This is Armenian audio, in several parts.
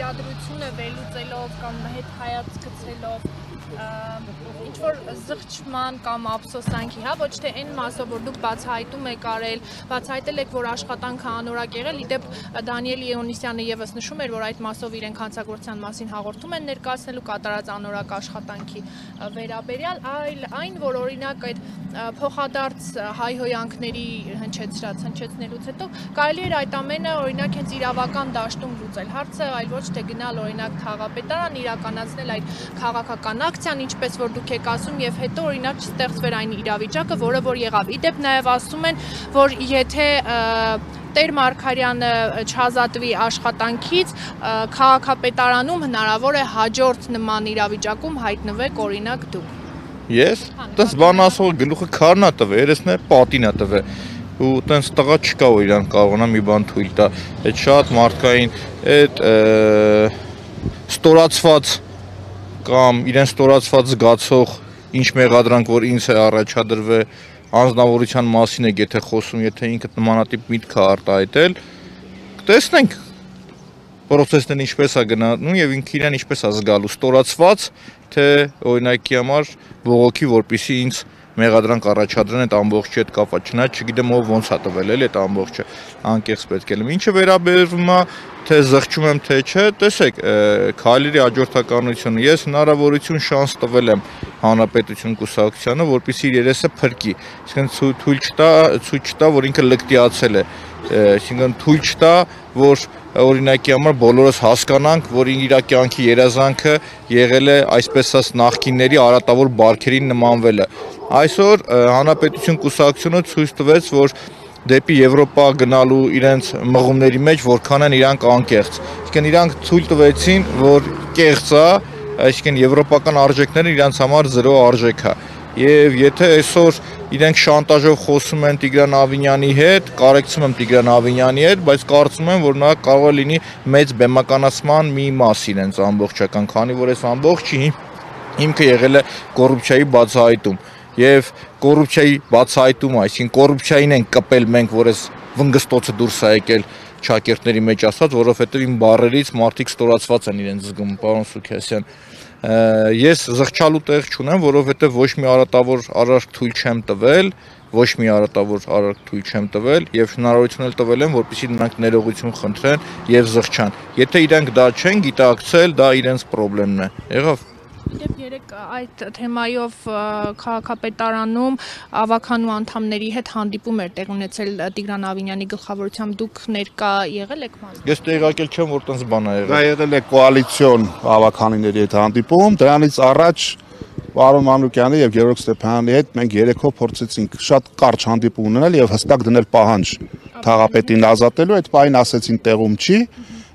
իրադրությունը վերլուծելով կամ հետ հայացք գցելով ինչ-որ զղջման կամ ափսոսանքի, հա, ոչ թե այն մասով, որ դուք բացահայտում եք արել, բացահայտել եք, որ աշխատանքը անորակ եղել, իդեպ Դանիել Իոնիսյանը ևս նշում էր, որ այդ մասով իրենք հանցագործության մասին հաղորդում են ներկայացնելու կատարած անորակ աշխատանքի վերաբերյալ, այլ այն, որ օրինակ այդ փոխադարձ հայհոյանքների հնչեցնելուց հետո կարելի էր այդ ամենը օրինակ հենց իրավական դաշտում լուծել հարցը, այլ ոչ թե գնալ օրինակ քաղաքապետարան իրականացնել այդ քաղաքական ակցիան, ինչպես որ դուք եք ասում, եւ հետո օրինակ չստեղծվեր այն իրավիճակը, որը որ եղավ։ Իդեպ նաեւ ասում են, որ եթե Տեր Մարգարյանը չազատվի աշխատանքից, քաղաքապետարանում հնարավոր է հաջորդ նման իրավիճակում հայտնվեք օրինակ դուք։ Ես տես բան ասող գլուխը քարնա տվե, երեսն է պատինա տվե ու տենց տղա չկա որ իրան կարողանա մի բան թույլ տա։ Այդ շատ մարդկային այդ ստորացված կամ իրեն ստորացված զգացող ինչ մեղադրանք որ ինձ է առաջադրվել անձնավորության մասին է եթե խոսում, եթե ինքը նմանատիպ միտք է արտահայտել, տեսնենք process-ն ինչպես է գնանում եւ ինքը իրան ինչպես է զգալու, ստորացված թե օրինակի համար բողոքի որպեսի ինձ մեղադրանք առաջադրեն այդ ամբողջի հետ կապված, չնայած չգիտեմ ով ոնց է տվել էլի այդ ամբողջը, անկեղծ պետք է լինի։ Ինչը վերաբերվում է թե զղջում եմ թե չէ, տեսեք, քայլերի աջորդականությունը ես հնարավորություն շանս տվել եմ հանրապետություն կուսակցությանը, որպեսզի իր երեսը փրկի, այսինքն ցույց չտա, որ ինքը լկտիացել է, այսինքն թույլ չտա, որ օրինակի համար բոլորս հասկանանք, որ իր կյանքի երազանքը եղել է այսպես ասած նախկինների արատավոր բարքերին նմանվելը։ Այսօր հանրապետություն կուսակցությունը ցույց տվեց, որ դեպի Եվրոպա գնալու իրենց մղումների մեջ որքան են իրանք անկեղծ։ Այսինքն իրանք ցույց տվեցին, որ կեղծ է, այսինքն եվրոպական արժեքները իրանց համար զրո արժեք է։ Եվ եթե այսօր իրենք շանտաժով խոսում են Տիգրան Ավինյանի հետ, կարեկցում եմ Տիգրան Ավինյանի հետ, բայց կարծում եմ, որ նա կարող է լինի մեծ բեմականացման մի մաս իրենց ամբողջական, քանի որ այս ամբողջը հիմքը եղել է կոռուպցիայի բացահայտում։ Եվ կոռուպցիայի բացահայտումը, այսինքն կոռուպցիային են կպել մենք, որ այս վնգստոցը դուրս է եկել ճակերտների մեջ ասած, որովհետև իմ բառերից մարդիկ ստորացված են իրենց զգում, պարոն Սուքիասյան։ Ես զղջալու տեղ չունեմ, որովհետև ոչ մի արատավոր արարք թույլ չեմ տվել, ոչ մի արատավոր արարք թույլ չեմ տվել եւ հնարավորություն էլ տվել եմ, որպեսզի նրանք ներողություն խնդրեն եւ զղջան։ Եթե իրանք դա չեն գիտակցել, դա իրենց խնդիրն է։ Եղավ։ Իդեպ երեք այդ թեմայով քաղաքապետարանում ավականու անդամների հետ հանդիպում էր տեղ ունեցել Տիգրան Ավինյանի գլխավորությամբ, դուք ներկա եղել եք ման։ Ես տեղակել չեմ, որ տենց բան է եղել։ Դա եղել է կոալիցիոն ավականիների հետ հանդիպում, դրանից առաջ Պարոն Մանուկյանի եւ Գևորգ Ստեփանյանի հետ մենք երեքով փորձեցինք շատ կարճ հանդիպում ունենալ եւ հստակ դնել պահանջ թաղապետին ազատելու, այդ պահին ասեցին տեղում չի։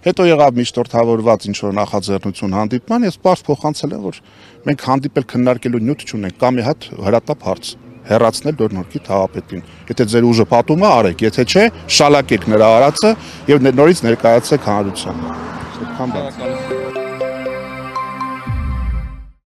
Հետո եղավ միշտորդավորված ինչ-որ նախաձեռնություն հանդիպման, ես պարզ փոխանցել եմ, որ մենք հանդիպել քննարկելու նյութ չունենք, կամ մի հատ հրատապ հարց հեռացնել Դորնորքի թաղապետին։ Եթե ձեր ուժը պատում է, արեք, եթե չէ, շալակեք նրա արածը եւ նորից ներկայացեք հանրությանը։